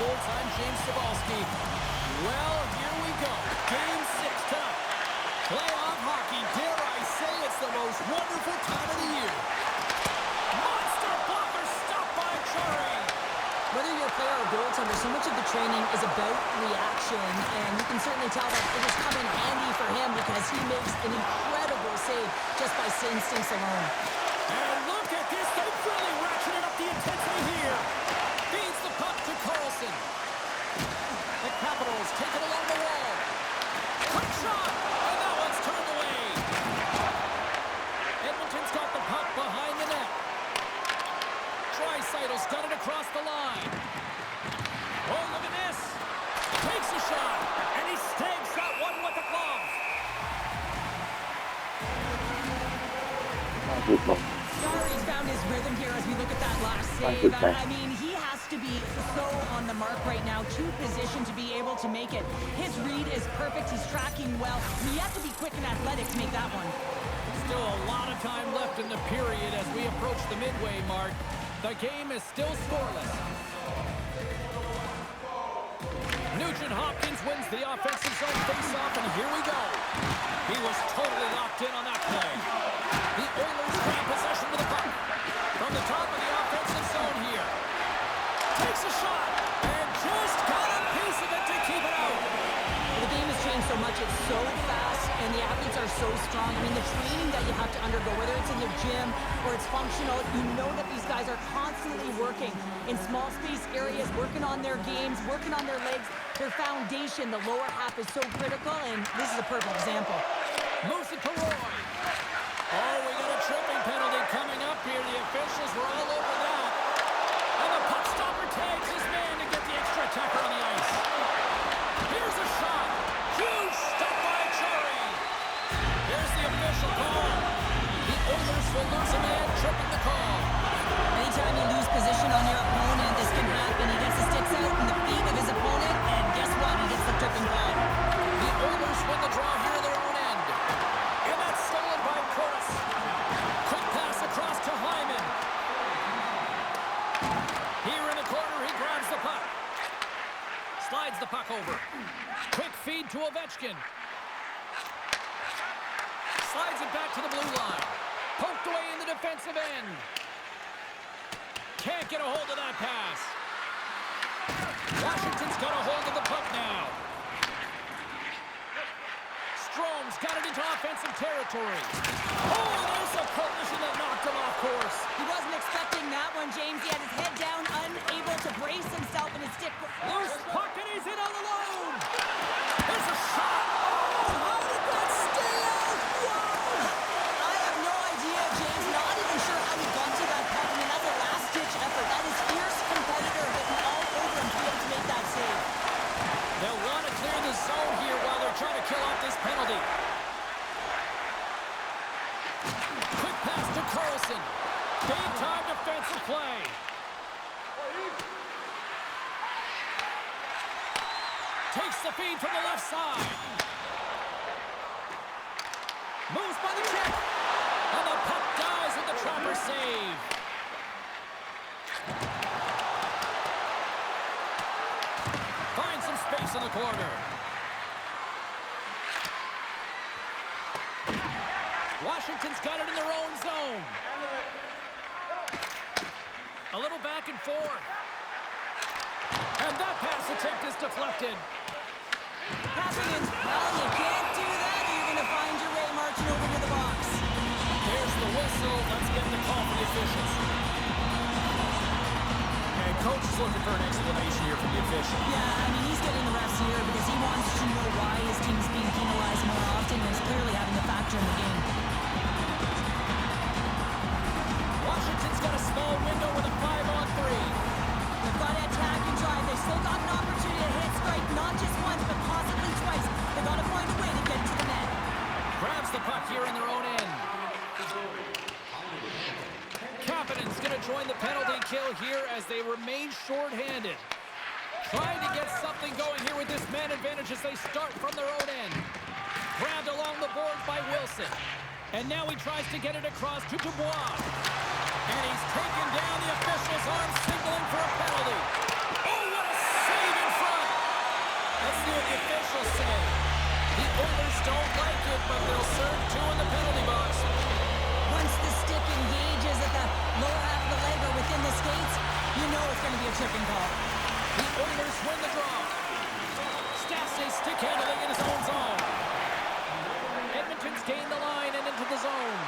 full-time James Cebulski. Well, here we go. Game 6 tonight. Playoff hockey, dare I say it's the most wonderful time of the year. Monster blocker stopped by Chari. Whether you're a player or goaltender, so much of the training is about reaction, and you can certainly tell that it has come in handy for him because he makes an incredible save just by instincts alone. And look at this, they've really ratcheted up the intensity here. Feeds the puck to Carlson. The Capitals take it along the wall. Quick shot, and that one's turned away. Edmonton's got the puck behind the net. Draisaitl's got it across the line. Oh, look at this. Takes a shot, and he snags that one with the glove. Chari's found his rhythm here as we look at that last save. I mean, he has to be so on the mark right now, to position to be able to make it. His read is perfect. He's tracking well. You have to be quick and athletic to make that one. Still a lot of time left in the period as we approach the midway mark. The game is still scoreless. Nugent-Hopkins wins the offensive zone faceoff, and here we go. He was totally locked in on that play. The Oilers grab possession with the puck. From the top of the offensive zone here. Takes a shot, and just got a piece of it to keep it out. The game has changed so much. It's so fast, and the athletes are so strong. I mean, the training that you have to undergo, whether it's in the gym or it's functional, you know that these guys are constantly working in small space areas, working on their games, working on their legs. Their foundation, the lower half, is so critical, and this is a perfect example. Moves it to Roy. Oh, we got a tripping penalty coming up here. The officials were all over that. And the puck stopper tags his man to get the extra attacker on the ice. Here's a shot. Huge stop by Chari. Here's the official call. The Oilers will lose a man, tripping the call. Anytime you lose position on your opponent, this can happen. He gets the sticks out in the feet of his opponent, and guess what? He gets the tripping call. The Oilers win the draw here in their own end. And that's stolen by Curtis. Quick pass across to Hyman. Here in the corner, he grabs the puck. Slides the puck over. Quick feed to Ovechkin. Slides it back to the blue line. Poked away in the defensive end. Can't get a hold of that pass. Washington's got a hold of the puck now. Strome's got it into offensive territory. Oh, there's a collision that knocked him off course. He wasn't expecting that one, James. He had his head down, unable to brace himself, and his stick... Loose puck, and he's in all alone. There's a shot. Oh, how did that stay out? Whoa. I have no idea, James. Not even sure how he got to that puck. I mean, that's a last-ditch effort. That is fierce competitor hitting all over him to be able to make that save. They'll want to clear the zone here while they're trying to kill off this penalty. Quick pass to Carlson. Big-time defensive play. Takes the feed from the left side. Moves by the check. And the puck dies with the Trapper save. Finds some space in the corner. Washington's got it in their own zone. A little back and forth. And that pass attempt is deflected. Passing in. Well, you can't do that. You're going to find your way marching over to the box. There's the whistle. Let's get the call for the officials. And coach is looking for an explanation here from the official. Yeah, I mean, he's getting the refs here because he wants to know why his team's being penalized more often, and it's clearly having a factor in the game. Washington's got a small window with a 5-on-3. They've got to attack and drive. They've still got an opportunity to hit strike, not just once, but possibly twice. They've got to find a way to get to the net. Grabs the puck here in their own end. Kapanen's going to join the penalty kill here as they remain short-handed. Trying to get something going here with this man advantage as they start from their own end. Grabbed along the board by Wilson. And now he tries to get it across to Dubois. And he's taken down. The official's arm signaling for a penalty. Oh, what a save officials say? The Oilers don't like it, but they'll serve two in the penalty box. Once the stick engages at the lower half of the leg or within the skates, you know it's going to be a tripping call. The Oilers win the draw. Stanley stick handling in his own zone. Edmonton's gained the line and into the zone.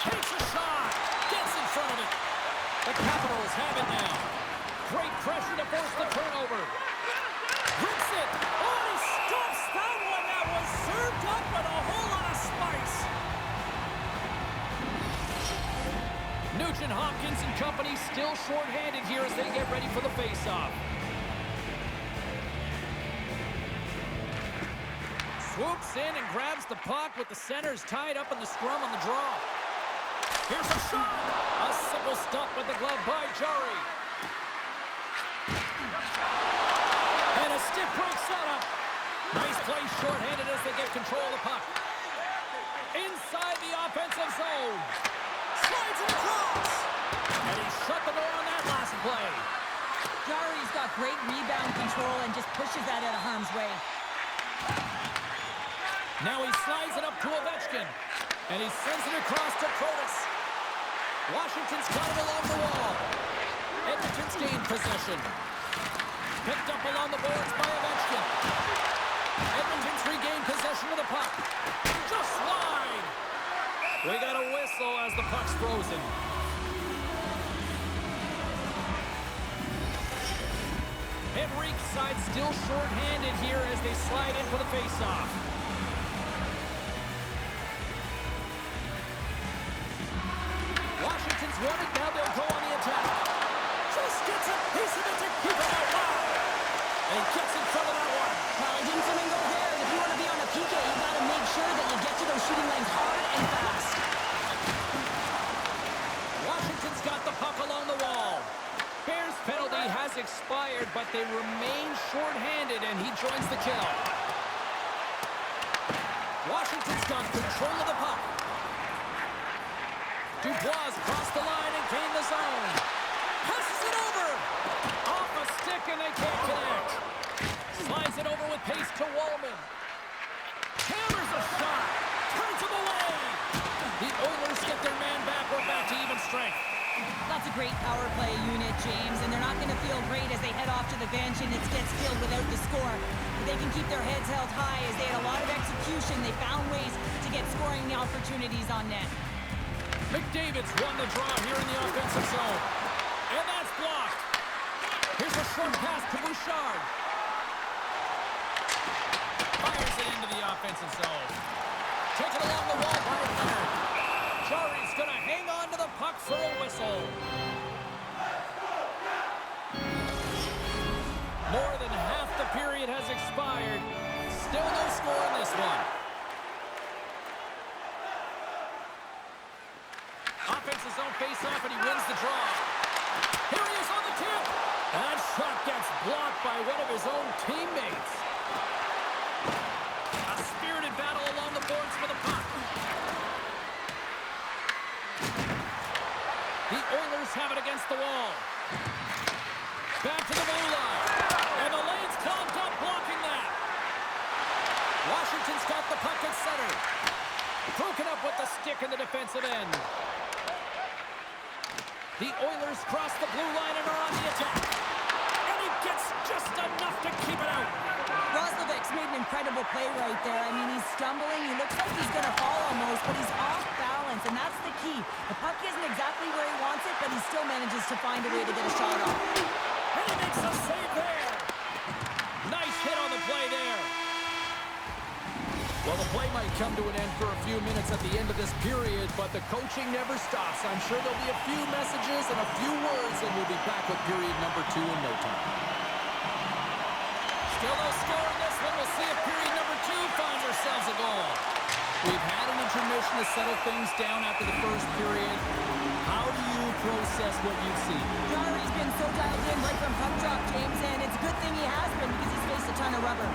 Takes a shot. Gets in front of it. The Capitals have it now. Great pressure to force the turnover. Hits it. Oh, he stuffs that one. That was served up with a whole lot of spice. Nugent Hopkins and company still shorthanded here as they get ready for the faceoff. Swoops in and grabs the puck with the centers tied up in the scrum on the draw. Here's a shot. A simple stop with the glove by Jarry. And a stiff break setup. Nice play shorthanded as they get control of the puck. Inside the offensive zone. Slides it across. And he shut the door on that last play. Jarry's got great rebound control and just pushes that out of harm's way. Now he slides it up to Ovechkin. And he sends it across to Protas. Washington's got it along the wall. Edmonton's gained possession. Picked up along the boards by Ovechkin. Edmonton's regained possession of the puck. Just wide. We got a whistle as the puck's frozen. Henrique's side still short-handed here as they slide in for the face-off. Washington's won it, now they'll go on the attack. Just gets a piece of it to keep it out wide. And he gets in front of that one. Well, he didn't come and go there. And if you want to be on a PK, you got to make sure that you get to those shooting lanes hard and fast. Washington's got the puck along the wall. Bears penalty has expired, but they remain short-handed, and he joins the kill. Washington's got control of the puck. Dubois crossed the line and gained the zone. Passes it over. Off a stick, and they can't connect. Slides it over with pace to Wallman. Hammers a shot. Turns him away. The Oilers get their man back. We're back to even strength. That's a great power play unit, James, and they're not going to feel great as they head off to the bench and it gets filled without the score. But they can keep their heads held high as they had a lot of execution. They found ways to get scoring opportunities on net. McDavid's won the draw here in the offensive zone. And that's blocked. Here's a short pass to Bouchard. Fires it into the offensive zone. Taken along the wall by Leonard. Jarry's going to hang on to the puck for a whistle. More than half the period has expired. Still no score in this one. Offensive zone face-off, and he wins the draw. Here he is on the tip. That shot gets blocked by one of his own teammates. A spirited battle along the boards for the puck. The Oilers have it against the wall. Back to the blue line. And the lane's clogged up, blocking that. Washington's got the puck at center. Broken up with the stick in the defensive end. The Oilers cross the blue line and are on the attack. And he gets just enough to keep it out. Roslovic's made an incredible play right there. I mean, he's stumbling. He looks like he's going to fall almost, but he's off balance, and that's the key. The puck isn't exactly where he wants it, but he still manages to find a way to get a shot off. And he makes a save there. Nice hit on the play there. Well, the play might come to an end for a few minutes at the end of this period, but the coaching never stops. I'm sure there'll be a few messages and a few words, and we'll be back with period number 2 in no time. Still no score in this one. We'll see if period number 2 finds ourselves a goal. We've had an intermission to settle things down after the first period. How do you process what you've seen? Jarry's been so dialed in right from puck drop, James, and it's a good thing he has been because he's faced a ton of rubber.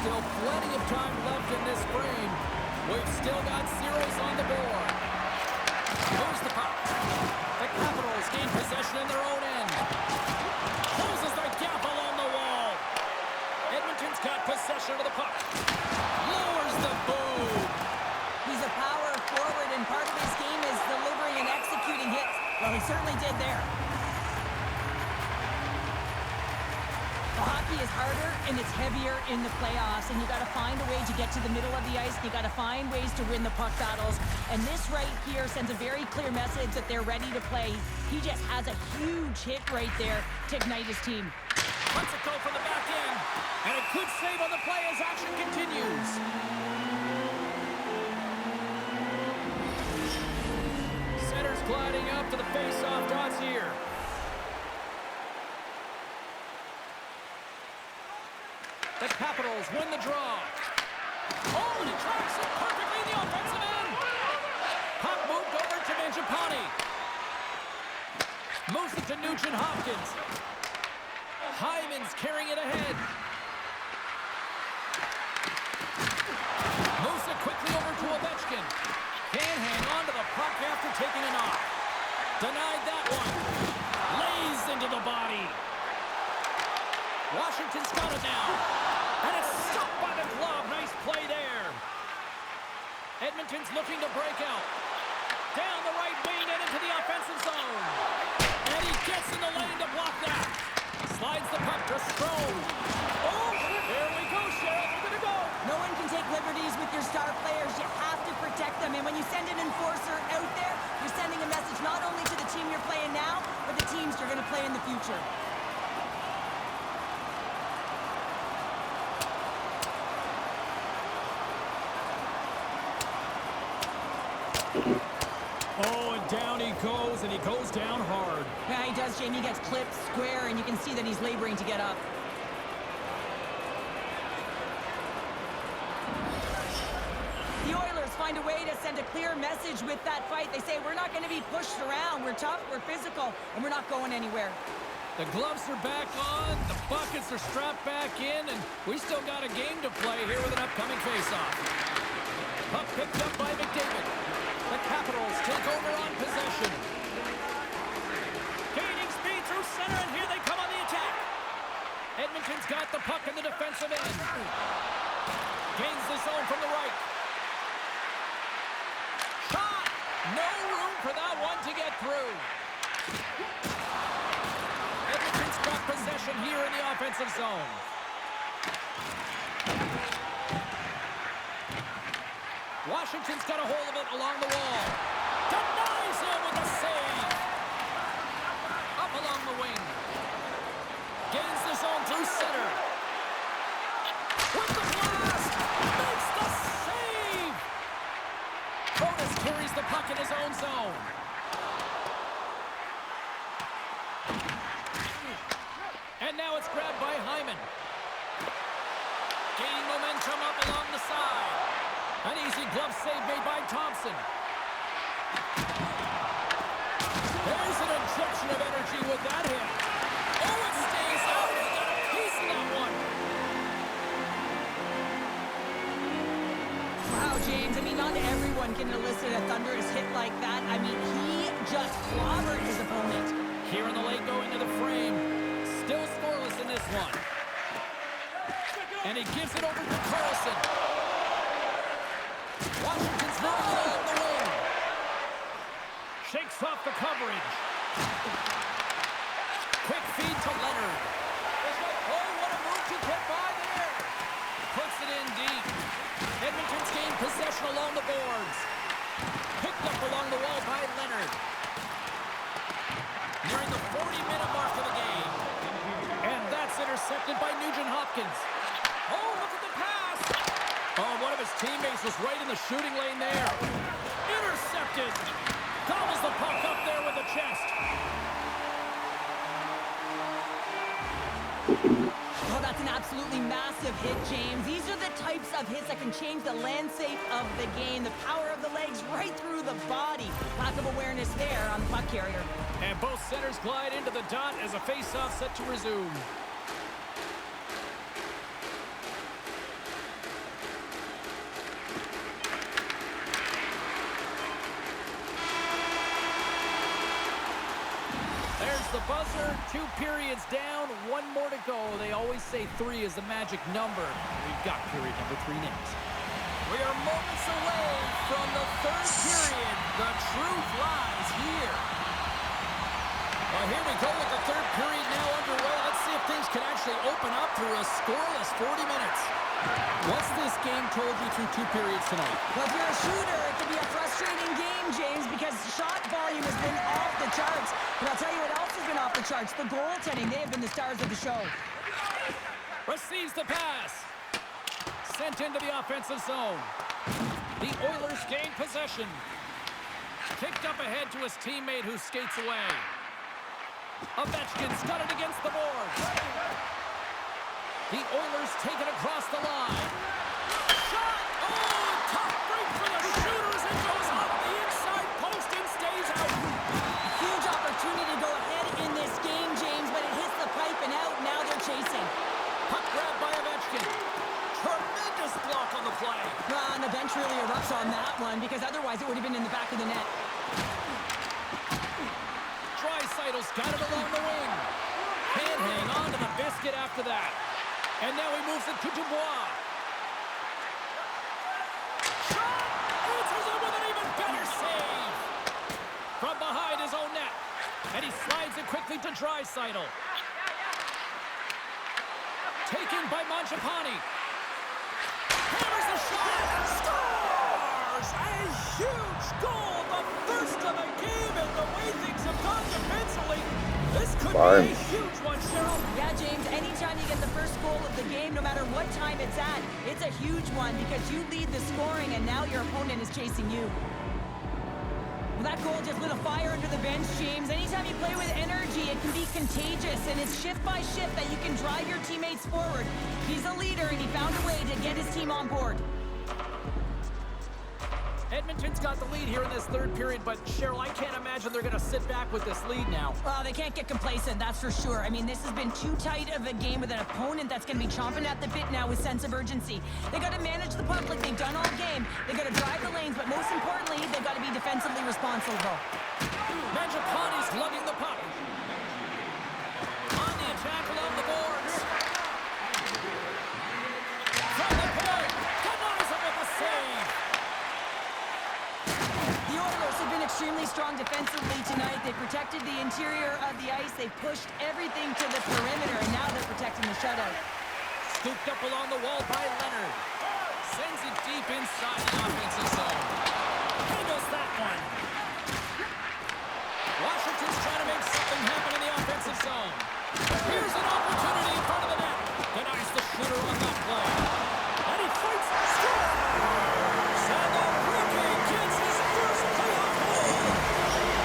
Still plenty of time left in this frame. We've still got zeros on the board. Here's the puck. The Capitals gain possession in their own end. Closes the gap along the wall. Edmonton's got possession of the Hockey is harder and it's heavier in the playoffs, and you got to find a way to get to the middle of the ice. You got to find ways to win the puck battles, and this right here sends a very clear message that they're ready to play. He just has a huge hit right there to ignite his team. Let's it go from the back end, and a good save on the play as action continues. Center's gliding up to the face-off dots here. The Capitals win the draw. Oh, and he tracks it perfectly in the offensive end. Puck moved over to Mangiapane. Moves it to Nugent-Hopkins. Hyman's carrying it ahead. Moves it quickly over to Ovechkin. Can't hang on to the puck after taking a knock. Denied that one. Lays into the body. Washington's got it now. And it's stopped by the glove. Nice play there. Edmonton's looking to break out. Down the right wing and into the offensive zone. And he gets in the lane to block that. Slides the puck to Strome. Oh, there we go, Cheryl. We're going to go. No one can take liberties with your star players. You have to protect them. And when you send an enforcer out there, you're sending a message not only to the team you're playing now, but the teams you're going to play in the future. Oh, and down he goes, and he goes down hard. Yeah, he does, Jamie. He gets clipped square, and you can see that he's laboring to get up. The Oilers find a way to send a clear message with that fight. They say, we're not going to be pushed around. We're tough, we're physical, and we're not going anywhere. The gloves are back on, the buckets are strapped back in, and we still got a game to play here with an upcoming face-off. Puck picked up by McDavid. The Capitals take over on possession. Gaining speed through center, and here they come on the attack. Edmonton's got the puck in the defensive end. Gains the zone from the right. Shot! No room for that one to get through. Edmonton's got possession here in the offensive zone. Washington's got a hold of it along the wall. Denies him with a save. Up along the wing. Gains the zone through center. With the blast. Makes the save. Protas carries the puck in his own zone. And now it's grabbed by Hyman. Gaining momentum up along the side. An easy glove save made by Thompson. There's an injection of energy with that hit. Oh, it stays out. He got a piece of that one. Wow, James. I mean, not everyone can elicit a thunderous hit like that. I mean, he just clobbered his opponent. Here in the late going to the frame. Still scoreless in this one. And he gives it over to Carlson. Washington's running it out the wing. Shakes off the coverage. Quick feed to Leonard. Oh, what a move to get by there. Puts it in deep. Edmonton's gained possession along the boards. Picked up along the wall by Leonard. Nearing the 40-minute mark of the game. And that's intercepted by Nugent-Hopkins. Oh, look at the pass. Oh, one of his teammates was right in the shooting lane there. Intercepted. Gobbles the puck up there with the chest. Oh, that's an absolutely massive hit, James. These are the types of hits that can change the landscape of the game. The power of the legs right through the body. Lack of awareness there on the puck carrier. And both centers glide into the dot as a face-off set to resume. The buzzer, 2 periods down, 1 more to go. They always say 3 is the magic number. We've got period number 3 next. We are moments away from the 3rd period. The truth lies here. Well, here we go with the third period now underway. Let's see if things can actually open up through a scoreless 40 minutes. What's this game told you through 2 periods tonight? Well, if you're a shooter, it can be a frustrating game, James, because shot volume has been off the charts. But I'll tell you what else has been off the charts. The goaltending, they have been the stars of the show. Receives the pass. Sent into the offensive zone. The Oilers gain possession. Kicked up ahead to his teammate who skates away. Ovechkin's got it against the boards. The Oilers take it across the line. Shot! Oh, tough break for the shooters. It goes off the inside post and stays out. Huge opportunity to go ahead in this game, James, but it hits the pipe and out. Now they're chasing. Puck grab by Ovechkin. Tremendous block on the play. Well, and the bench really erupts on that one because otherwise it would have been in the back of the net. Draisaitl's got it along the wing. Can't hang on to the biscuit after that. And now he moves it to Dubois. Shot! Answers it with an even better save. From behind his own net. And he slides it quickly to Draisaitl. Taken by Mangiapane. Hammers the shot. Scores! A huge goal. The first of the game, and the way things have gone defensively. This could be a huge one, Cheryl. Yeah, James, anytime you get the first goal of the game, no matter what time it's at, it's a huge one because you lead the scoring and now your opponent is chasing you. Well, that goal just lit a fire under the bench, James. Anytime you play with energy, it can be contagious, and it's shift by shift that you can drive your teammates forward. He's a leader, and he found a way to get his team on board. Edmonton's got the lead here in this third period, but Cheryl, I can't imagine they're going to sit back with this lead now. Well, they can't get complacent, that's for sure. I mean, this has been too tight of a game with an opponent that's going to be chomping at the bit now with sense of urgency. They got to manage the puck like they've done all game. They got to drive the lanes, but most importantly, they've got to be defensively responsible. Mangiapane's lugging the puck. On the attack along the boards. From the point, denies him with a save. The Oilers have been extremely strong defensively tonight. They protected the interior of the ice. They pushed everything to the perimeter, and now they're protecting the shutout. Scooped up along the wall by Leonard. Sends it deep inside the offensive zone. Handles that one. Washington's trying to make something happen in the offensive zone. Here's an opportunity in front of the net. Denies the shooter on that play. And he fights. Scores! And the rookie gets his first playoff goal.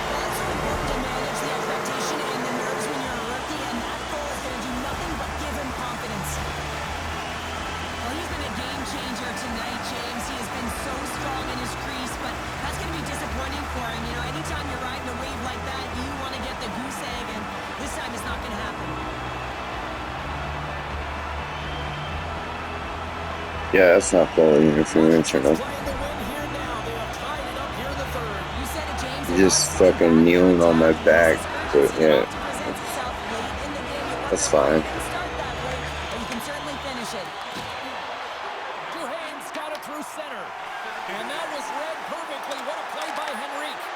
Well, it's so important to manage the expectation and the nerves when you're a rookie, and that goal is going to do nothing but give him confidence. Well, he's been a game changer tonight, James. He has been so strong in his crease, but that's going to be disappointing for him. You know, anytime you're riding a wave like that, you want to get the goose egg, and this time it's not going to happen. Yeah, that's not goal interference, you know. Playing the win here now. They have tied it up here in the third. You said it, James. He's just fucking kneeling on my back, but yeah, that's fine. Start that way, but you can certainly finish it. Duhane's got it through center. And that was read perfectly. What a play by Henrique.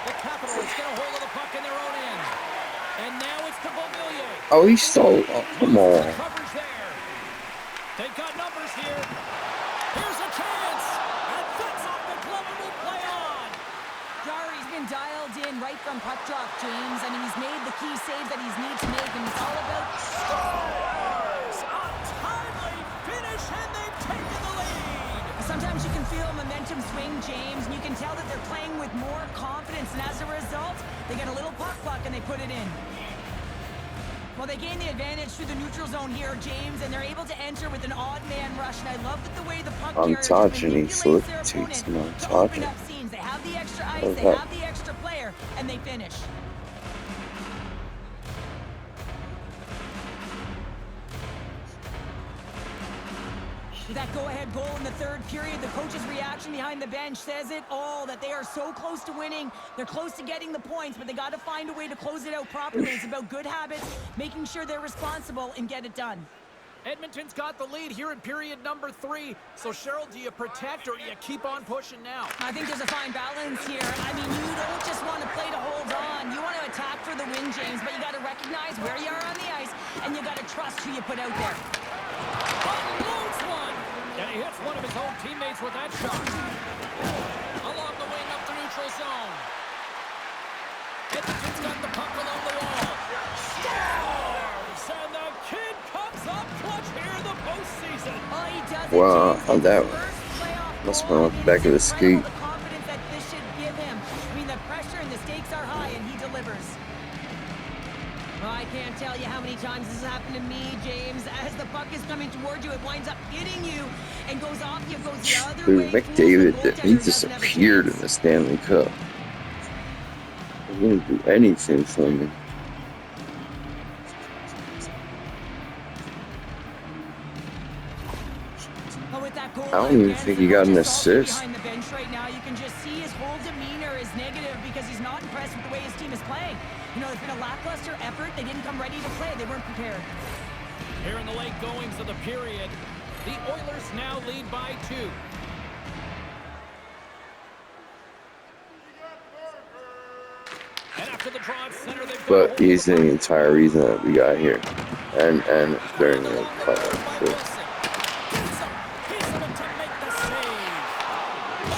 The Capitals get a hold of the puck in their own end. And now it's to Beauvillier. Oh, he stole. Oh, come on. Coverage there. They've got numbers here. Here's a chance. And that's off the glove and will play on. Jari's been dialed in right from puck drop, James. I mean, he's made the key saves that he's needs to make, and it's all about Scores! A timely finish, and they've taken the lead. Sometimes you can feel a momentum swing, James, and you can tell that they're playing with more confidence, and as a result, they get a little puck and they put it in. Well, they gain the advantage through the neutral zone here, James, and they're able to enter with an odd man rush, and I love that the way the puck I'm carrier touching, manipulates he's their looking opponent to him, I'm to open touching. up scenes. They have the extra ice, Okay. they have the extra player, and they finish. With that go-ahead goal in the third period, the coach's reaction behind the bench says it all, that they are so close to winning. They're close to getting the points, but they got to find a way to close it out properly. It's about good habits, making sure they're responsible, and get it done. Edmonton's got the lead here in period number 3. So, Cheryl, do you protect or do you keep on pushing now? I think there's a fine balance here. I mean, you don't just want to play to hold on. You want to attack for the win, James, but you got to recognize where you are on the ice, and you got to trust who you put out there. Unloads one! And he hits one of his own teammates with that shot. Along the wing up the neutral zone. Edmonton's got the puck along the wall. Scores! And the kid comes up clutch here in the postseason. Oh, he does it, Wow, James. how'd that His first playoff must have goal. been off the back of the skate. The confidence that this should give him. I mean, the pressure and the stakes are high, and he delivers. Well, I can't tell you how many times this has happened to me, James. As the puck is coming toward you, it winds up hitting you and goes off you, goes the other way. Dude, McDavid, he disappeared in the Stanley Cup. He didn't do anything for me. I don't even think he got an assist. Behind the bench right now, you can just see his whole demeanor is negative because he's not impressed with the way his team is playing. You know, it's been a lackluster effort. They didn't come ready to play. They weren't prepared. Here in the late goings of the period, the Oilers now lead by 2. And after the draw at center, they've got But he's the entire reason that we got here. And during the playoffs too.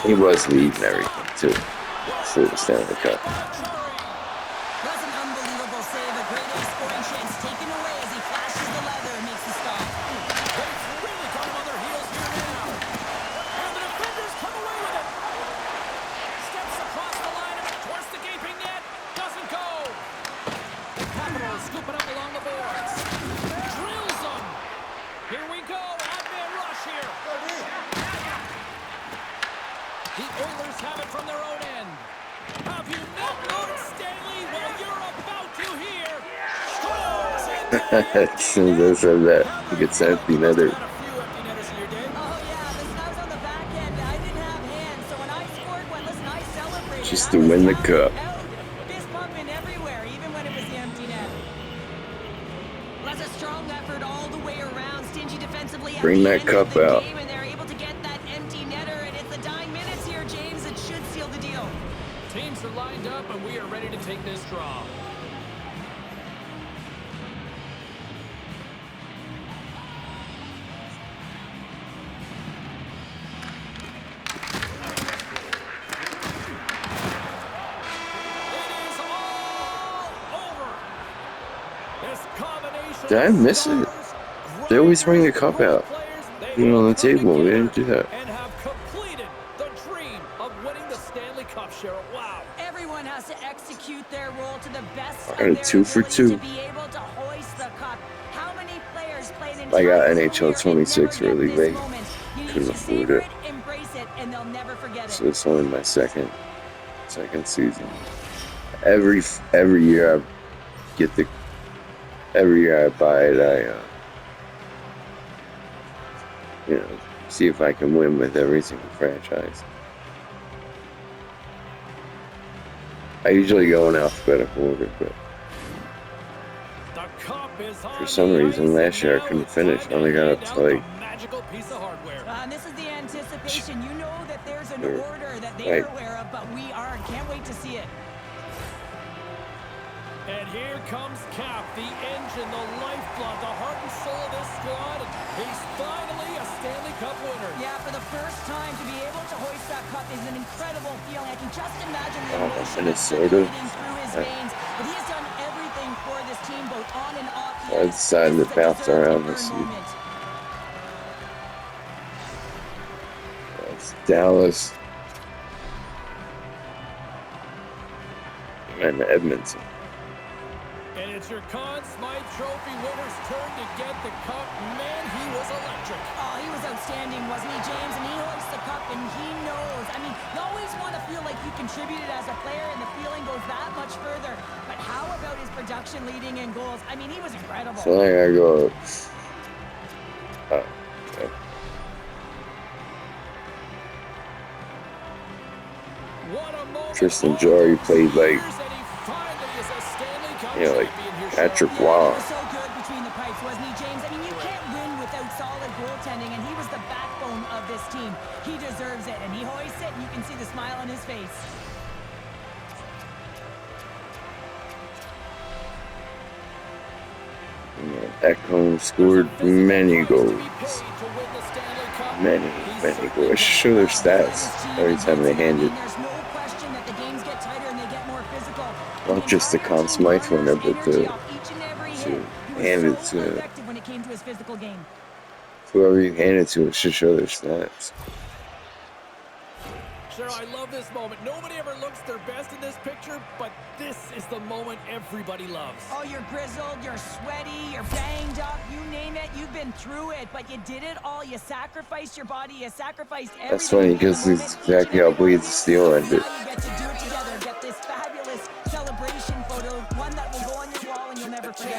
He was leading everything too. For the Stanley Cup. That's an unbelievable save. A great A scoring chance taken away as he flashes the leather and makes the stop. They've really got him on their heels here now. And the defenders come away with it. Steps across the line and towards the gaping net. Doesn't go. The Capitals scoop it up along the boards. Drills them. Here we go. Adman rush here. The Oilers have it from their own end. Have you not noticed, Stanley? Well, you're about to hear. Scores in As soon as I said that, he gets empty netter. a few empty netters in your day. Oh, yeah. Listen, I was on the back end. I didn't have hands, so when I scored, well, listen, I celebrated. Just I to was win the counting cup. out. Fist pumping everywhere, even when it was the empty net. Well, that's a strong effort all the way around. Stingy defensively at Bring the that end cup of the out. game, and they're able to get that empty netter, and it's the dying minutes here, James. It should seal the deal. Teams are lined up, and we are ready to take this draw. It is all over. This combination Did I miss it? They always bring the cup out. Even on the table, we didn't do that. And have completed the dream of winning the Stanley Cup, Cheryl. Wow. Everyone has to execute their role to the best of Alright, their 2 for ability 2. to be able to hoist the cup. How many players played an I got entire NHL career and 26 never really get this late. moment? You need Couldn't to afford savor it. it, embrace it, and they'll never forget it. So it's only my second season. Every year I get the. Every year I buy it, you know, see if I can win with every single franchise. I usually go in alphabetical order, but The cup is for some reason last year I couldn't finish. I only got up to like magical piece of hardware. And this is the anticipation. You know that there's an Or, order that they're like- aware of, but we aren't. Can't wait to see it. And here comes Cap, the engine, the lifeblood, the heart and soul of this squad. And he's finally a Stanley Cup winner. Yeah, for the first time to be able to hoist that cup is an incredible feeling. I can just imagine the emotion that's Minnesota. circulating through his veins. But he has done everything for this team, both on and off the I ice. decided This to is a bounce deserved around and this earned year. moment. It's Dallas and Edmonton. And it's your Conn Smythe Trophy winner's turn to get the cup. Man, he was electric. Oh, he was outstanding, wasn't he, James? And he hoists the cup, and he knows. I mean, you always want to feel like you contributed as a player, and the feeling goes that much further. But how about his production leading in goals? I mean, he was incredible. So I gotta go. Okay. What a moment. Tristan Jarry played like, And he finally is a Stanley Cup you know, like champion here, Patrick Yeah, Waugh. he was so good between the pipes, wasn't he, James? I mean, you can't win with the backbone of this team. He deserves it, and he hoists it, and you can see the smile on his face. Ekholm scored many goals. Many goals. Show their stats every time they hand it. There's no question that the games get tighter and they get more physical. Not just the Conn Smythe winner, but to hand it to when it came to his physical game. whoever you hand it to. It should show their stats. Sure, I love this moment. Nobody ever looks their best in this picture, but this is the moment everybody loves. Oh, you're grizzled, you're sweaty, you're banged up, you name it, you've been through it, but you did it all. You sacrificed your body, you sacrificed everything. That's funny because it's exactly how Bleeds of Steel ended. Now you get to do it together, get this fabulous celebration photo, one that will go on your wall and you'll never forget.